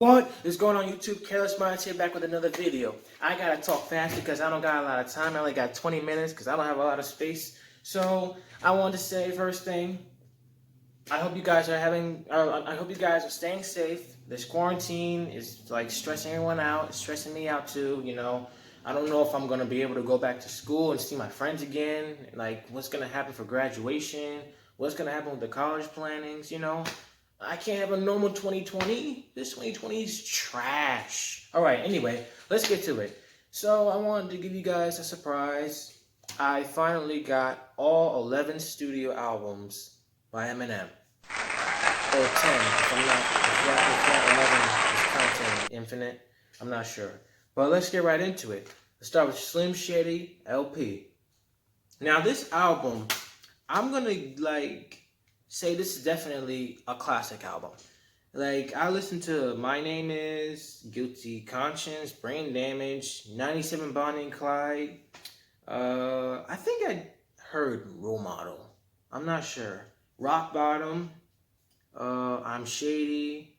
What is going on YouTube? Careless Minds here, back with another video. I gotta talk fast because I don't got a lot of time. I only got 20 minutes because I don't have a lot of space. So I wanted to say first thing, I hope you guys are I hope you guys are staying safe. This quarantine is like stressing everyone out. It's stressing me out too, you know. I don't know if I'm gonna be able to go back to school and see my friends again. Like what's gonna happen for graduation? What's gonna happen with the college plannings, you know? I can't have a normal 2020. This 2020 is trash. All right, anyway, let's get to it. So I wanted to give you guys a surprise. I finally got all 11 studio albums by Eminem. Or 10, if I'm not, if that 11 is counting infinite, I'm not sure. But let's get right into it. Let's start with Slim Shady LP. Now this album, I'm gonna say this is definitely a classic album. Like, I listened to My Name Is, Guilty Conscience, Brain Damage, 97 Bonnie and Clyde. I think I heard Role Model. I'm not sure. Rock Bottom. I'm Shady.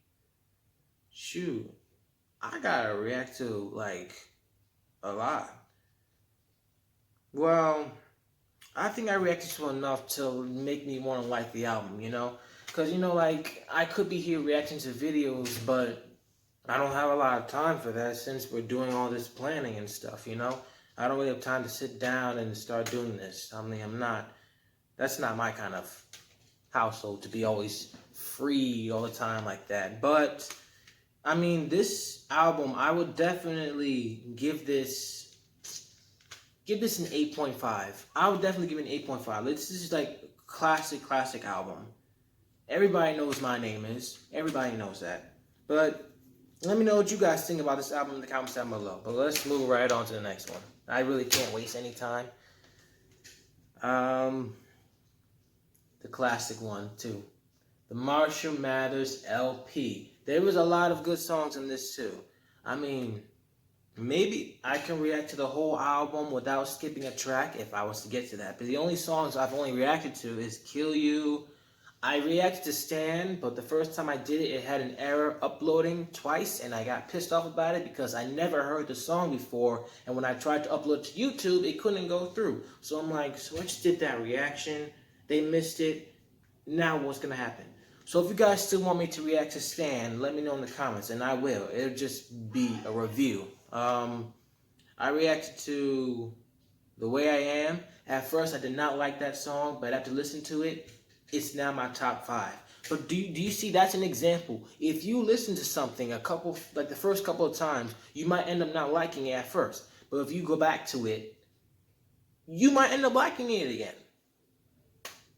Shoot. I gotta react to, like, a lot. Well, I think I reacted to enough to make me want to like the album, you know? Because, you know, like, I could be here reacting to videos, but I don't have a lot of time for that since we're doing all this planning and stuff, you know? I don't really have time to sit down and start doing this. I mean, that's not my kind of household to be always free all the time like that. But, I mean, this album, I would definitely give this an 8.5. I would definitely give it an 8.5. This is like classic album. Everybody knows My Name Is. Everybody knows that. But let me know what you guys think about this album in the comments down below. But let's move right on to the next one. I really can't waste any time. The classic one too. The Marshall Mathers LP. There was a lot of good songs in this too. I mean, maybe I can react to the whole album without skipping a track if I was to get to that. But the only songs I've only reacted to is Kill You. I reacted to Stan, but the first time I did it, it had an error uploading twice, and I got pissed off about it because I never heard the song before, and when I tried to upload to YouTube, it couldn't go through. So I'm like, so I just did that reaction. They missed it. Now what's going to happen? So if you guys still want me to react to Stan, let me know in the comments, and I will. It'll just be a review. I reacted to The Way I Am. At first, I did not like that song, but after listening to it, it's now my top 5. But do you see, that's an example. If you listen to something the first couple of times, you might end up not liking it at first. But if you go back to it, you might end up liking it again.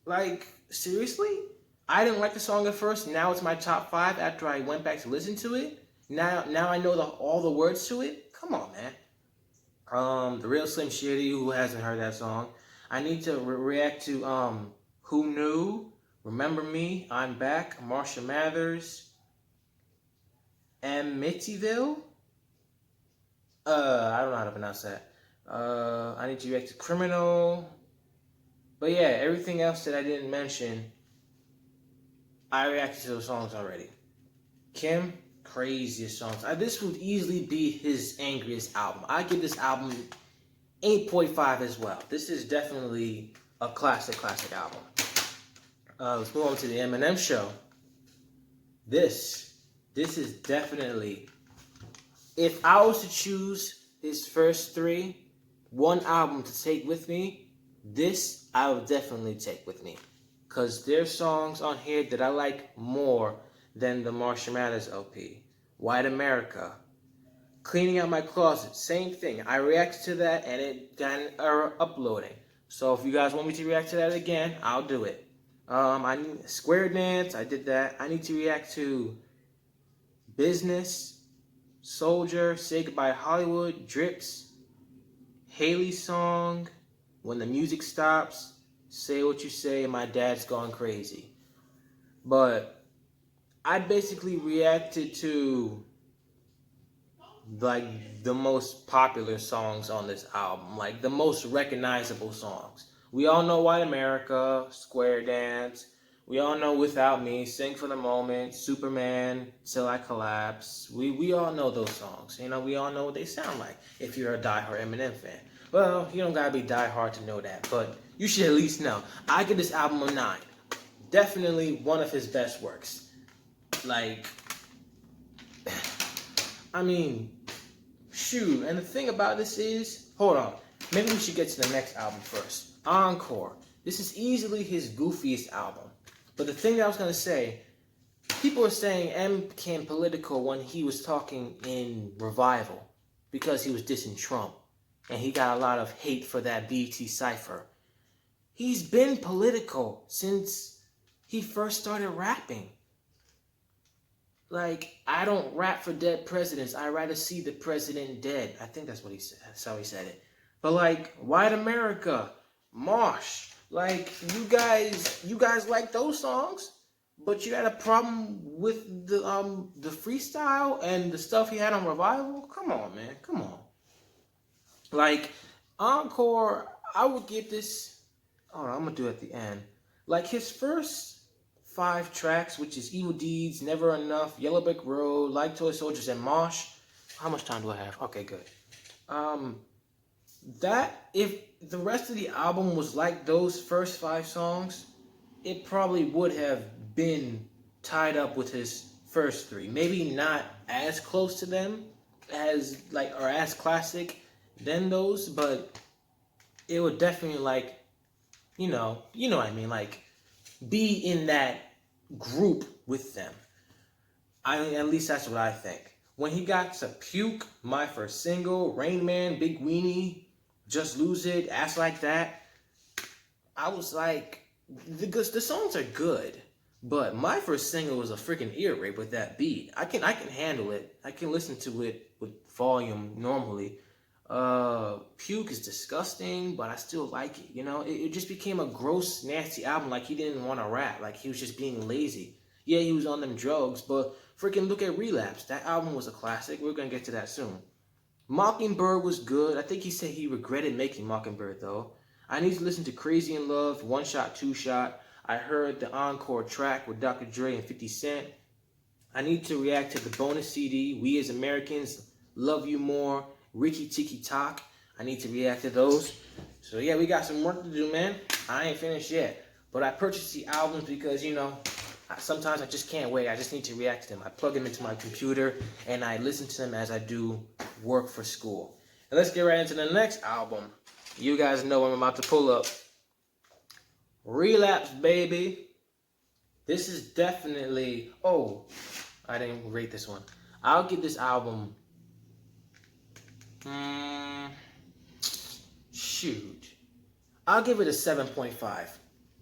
Like, seriously? I didn't like the song at first. Now it's my top 5 after I went back to listen to it. Now I know all the words to it. Come on, man. The Real Slim Shady, who hasn't heard that song. I need to react to Who Knew, Remember Me, I'm Back, Marshall Mathers, Amityville. I don't know how to pronounce that. I need to react to Criminal. But yeah, everything else that I didn't mention, I reacted to those songs already. Kim, craziest songs. This would easily be his angriest album. I give this album 8.5 as well. This is definitely a classic album. Let's move on to the Eminem Show. This is definitely, if I was to choose his first 3, one album to take with me, this I would definitely take with me. Because there's songs on here that I like more than the Marshall Mathers LP. White America. Cleaning Out My Closet. Same thing. I reacted to that and it got an error uploading. So if you guys want me to react to that again, I'll do it. I need Square Dance. I did that. I need to react to Business, Soldier, Say Goodbye Hollywood, Drips, Haley's song, When the Music Stops, Say What You Say, and My Dad's Gone Crazy. But I basically reacted to like the most popular songs on this album, like the most recognizable songs. We all know White America, Square Dance. We all know Without Me, Sing for the Moment, Superman, Till I Collapse. We all know those songs. You know, we all know what they sound like if you're a diehard Eminem fan. Well, you don't gotta be diehard to know that, but you should at least know. I give this album a 9. Definitely one of his best works. Like, I mean, shoot. And the thing about this is, hold on. Maybe we should get to the next album first. Encore. This is easily his goofiest album. But the thing that I was going to say, people were saying M became political when he was talking in Revival because he was dissing Trump. And he got a lot of hate for that BT cipher. He's been political since he first started rapping. Like, I don't rap for dead presidents. I rather see the president dead. I think that's what he said. That's how he said it. But like, White America, Marsh, like you guys like those songs, but you had a problem with the freestyle and the stuff he had on Revival. Come on, man, come on. Like Encore, I would give this. Oh, I'm gonna do it at the end. Like his first 5 tracks, which is Evil Deeds, Never Enough, Yellow Brick Road, Like Toy Soldiers, and Mosh. How much time do I have? Okay, good. That if the rest of the album was like those first 5 songs, it probably would have been tied up with his first 3. Maybe not as close to them as like or as classic than those, but it would definitely like you know what I mean, like be in that group with them. At least that's what I think. When he got to Puke, My First Single, Rain Man, Big Weenie, Just Lose It, Ass Like That, I was like, the songs are good, but My First Single was a freaking ear rape with that beat. I can handle it. I can listen to it with volume normally. Puke is disgusting, but I still like it. You know, it just became a gross, nasty album. Like he didn't want to rap. Like he was just being lazy. Yeah, he was on them drugs, but freaking look at Relapse. That album was a classic. We're gonna get to that soon. Mockingbird was good. I think he said he regretted making Mockingbird though. I need to listen to Crazy in Love, One Shot, Two Shot. I heard the Encore track with Dr. Dre and 50 Cent. I need to react to the bonus CD, We As Americans, Love You More, Ricky Tiki Talk. I need to react to those. So yeah, we got some work to do, man. I ain't finished yet. But I purchased the albums because, you know, sometimes I just can't wait. I just need to react to them. I plug them into my computer and I listen to them as I do work for school. And let's get right into the next album. You guys know what I'm about to pull up. Relapse, baby. This is definitely... Oh, I didn't rate this one. I'll give this album... shoot. I'll give it a 7.5.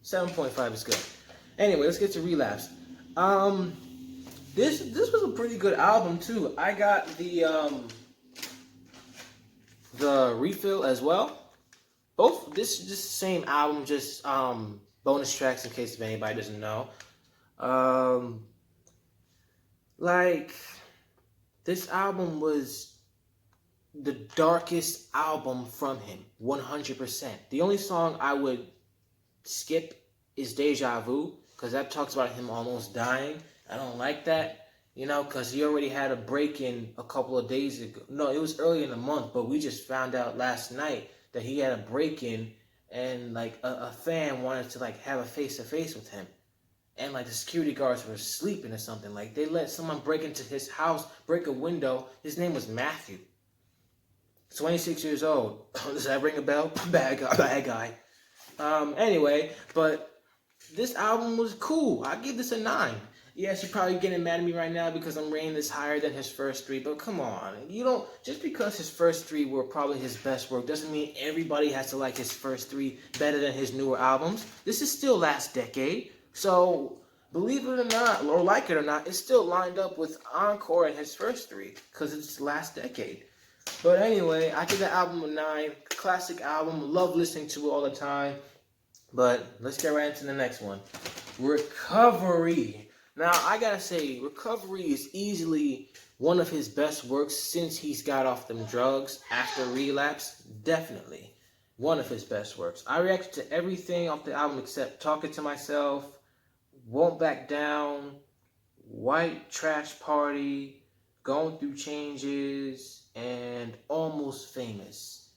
7.5 is good. Anyway, let's get to Relapse. This was a pretty good album too. I got the refill as well. Both this is just the same album, just bonus tracks in case if anybody doesn't know. Like this album was the darkest album from him, 100%. The only song I would skip is Deja Vu, because that talks about him almost dying. I don't like that, you know, because he already had a break-in a couple of days ago. No, it was early in the month, but we just found out last night that he had a break-in and, like, a fan wanted to, like, have a face-to-face with him. And, like, the security guards were sleeping or something. Like, they let someone break into his house, break a window. His name was Matthew. 26 years old. Does that ring a bell? Bad guy. Anyway, but this album was cool. I give this a 9. Yes, you're probably getting mad at me right now because I'm rating this higher than his first 3, but come on. You don't, just because his first 3 were probably his best work doesn't mean everybody has to like his first 3 better than his newer albums. This is still last decade. So, believe it or not, or like it or not, it's still lined up with Encore and his first 3 because it's last decade. But anyway, I give the album a 9. Classic album. Love listening to it all the time. But let's get right into the next one. Recovery. Now, I gotta say, Recovery is easily one of his best works since he's got off them drugs after Relapse. Definitely one of his best works. I reacted to everything off the album except Talking to Myself, Won't Back Down, White Trash Party, Going Through Changes, and Almost Famous.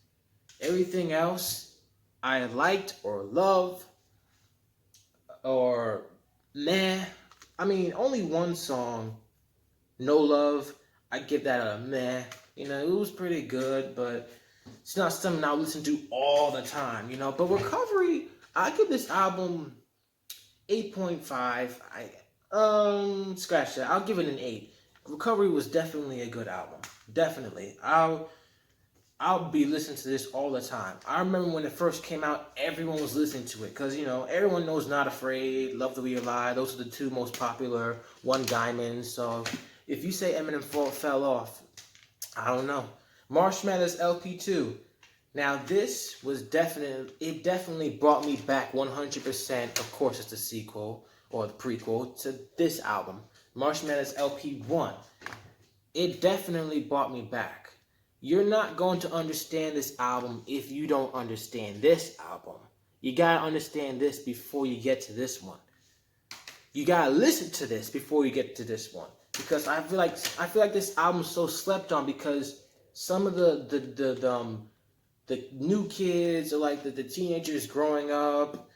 Everything else I liked or loved or meh. I mean, only one song, No Love, I give that a meh. You know, it was pretty good, but it's not something I listen to all the time, you know. But Recovery, I give this album 8.5. Scratch that. I'll give it an 8. Recovery was definitely a good album. Definitely. I'll be listening to this all the time. I remember when it first came out, everyone was listening to it because, you know, everyone knows Not Afraid, Love the Way You Lie. Those are the two most popular One Diamond. So if you say Eminem fell off, I don't know. Marsh Mathers LP2. Now this was definitely brought me back 100%. Of course, it's the sequel or the prequel to this album, Marsh Mathers LP1. It definitely brought me back. You're not going to understand this album if you don't understand this album. You gotta understand this before you get to this one. You gotta listen to this before you get to this one, because I feel like this album's so slept on because some of the new kids or like the teenagers growing up,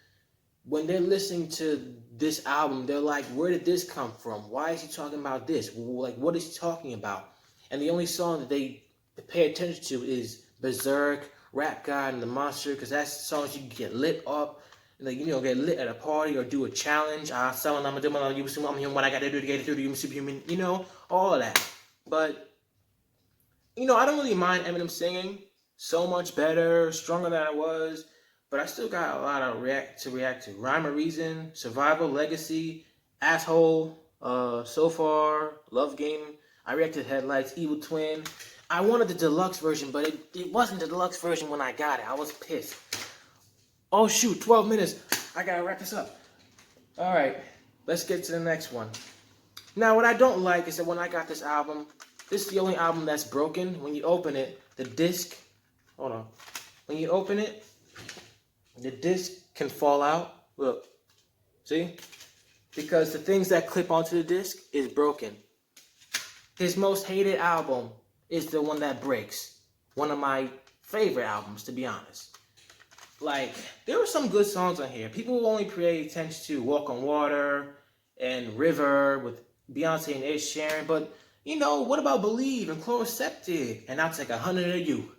when they're listening to this album, they're like, where did this come from? Why is he talking about this? Like, what is he talking about? And the only song that they pay attention to is Berserk, Rap God, and The Monster, because that's songs you can get lit up, like, you know, get lit at a party or do a challenge. I'm gonna do what I gotta do to get through the superhuman, you know, all of that. But, you know, I don't really mind Eminem singing so much better, stronger than I was, but I still got a lot of react to. Rhyme or Reason, Survival, Legacy, Asshole, So Far, Love Game. I reacted to Headlights, Evil Twin. I wanted the deluxe version, but it wasn't the deluxe version when I got it. I was pissed. Oh shoot, 12 minutes. I gotta wrap this up. Alright, let's get to the next one. Now, what I don't like is that when I got this album, this is the only album that's broken. When you open it, the disc, hold on. When you open it, the disc can fall out. Look, see? Because the things that clip onto the disc is broken. His most hated album is the one that breaks. One of my favorite albums, to be honest. Like, there were some good songs on here. People only pay attention to Walk on Water and River with Beyonce and Ed Sheeran, but, you know, what about Believe and Chloroseptic? And I'll take 100 of you.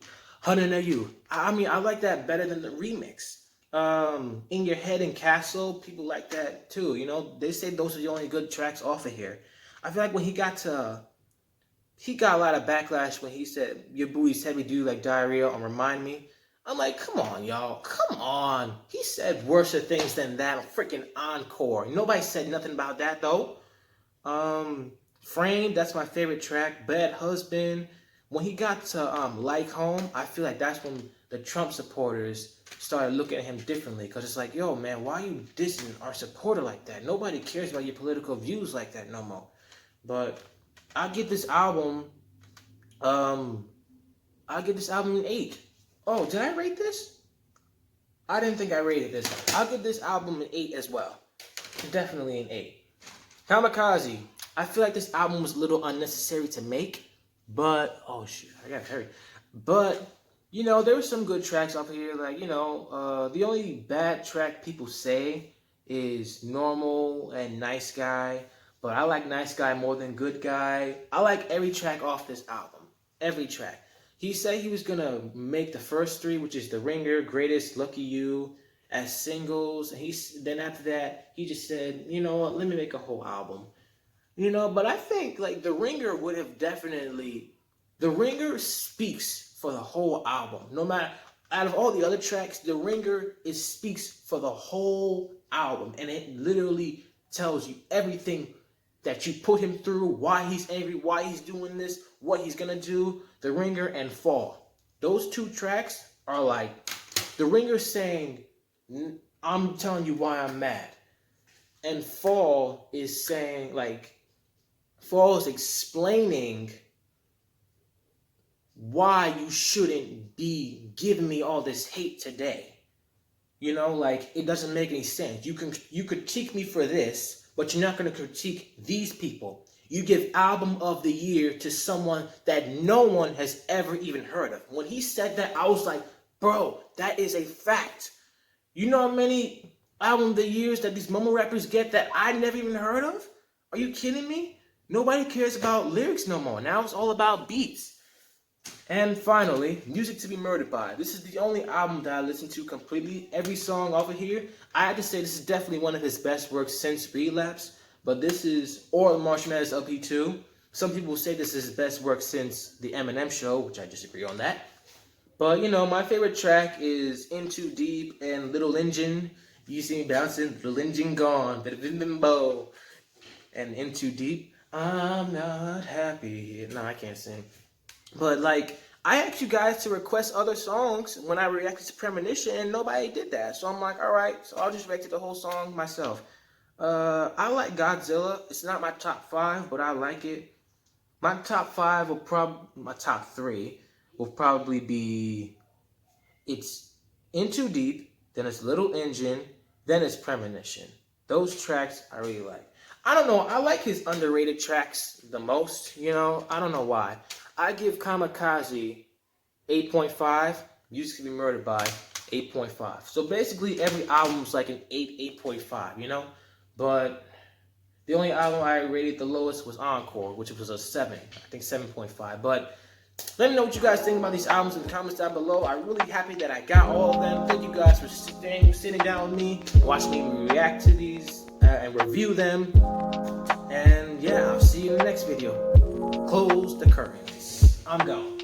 100 of you. I mean, I like that better than the remix. In Your Head and Castle, people like that too. You know, they say those are the only good tracks off of here. I feel like when he got a lot of backlash when he said, your booty's heavy, do like diarrhea or Remind Me. I'm like, come on, y'all. Come on. He said worse things than that. Freaking Encore. Nobody said nothing about that, though. Frame, that's my favorite track. Bad Husband. When he got to Like Home, I feel like that's when the Trump supporters started looking at him differently. Because it's like, yo, man, why are you dissing our supporter like that? Nobody cares about your political views like that no more. But I'll give this album, an 8. Oh, did I rate this? I didn't think I rated this. I'll give this album an 8 as well. Definitely an 8. Kamikaze. I feel like this album was a little unnecessary to make, but, oh shoot, I gotta hurry. But, you know, there were some good tracks off here. Like, you know, the only bad track people say is Normal and Nice Guy. But I like Nice Guy more than Good Guy. I like every track off this album. Every track. He said he was going to make the first 3, which is The Ringer, Greatest, Lucky You, as singles. And then after that, he just said, you know what, let me make a whole album. You know, but I think, like, The Ringer would have definitely... The Ringer speaks for the whole album. No matter... Out of all the other tracks, The Ringer, it speaks for the whole album. And it literally tells you everything that you put him through, why he's angry, why he's doing this, what he's gonna do. The Ringer and Fall. Those 2 tracks are like, The Ringer saying, I'm telling you why I'm mad. And Fall is saying, like, Fall is explaining why you shouldn't be giving me all this hate today. You know, like, it doesn't make any sense. You critique me for this, but you're not going to critique these people. You give album of the year to someone that no one has ever even heard of. When he said that, I was like, bro, that is a fact. You know how many album of the years that these mumble rappers get that I never even heard of? Are you kidding me? Nobody cares about lyrics no more. Now it's all about beats. And finally, Music to be Murdered By. This is the only album that I listened to completely. Every song over here, I had to say this is definitely one of his best works since Relapse. But this is, or Marshall Mathers LP 2. Some people say this is his best work since the Eminem Show, which I disagree on that. But, you know, my favorite track is In Too Deep and Little Engine. You see me bouncing, Little Engine gone, bit of bimbo. And In Too Deep, I'm not happy. No, I can't sing. But, like, I asked you guys to request other songs when I reacted to Premonition, and nobody did that. So I'm like, all right, so I'll just react to the whole song myself. I like Godzilla. It's not my top 5, but I like it. My top 5 will my top 3 will probably be, it's In Too Deep, then it's Little Engine, then it's Premonition. Those tracks I really like. I don't know, I like his underrated tracks the most, you know, I don't know why. I give Kamikaze 8.5, Music to be Murdered By 8.5. So basically every album's like an 8, 8.5, you know? But the only album I rated the lowest was Encore, which was a 7, I think 7.5. But let me know what you guys think about these albums in the comments down below. I'm really happy that I got all of them. Thank you guys for sitting down with me, watching me react to these and review them. And yeah, I'll see you in the next video. Close the curtains. I'm gone.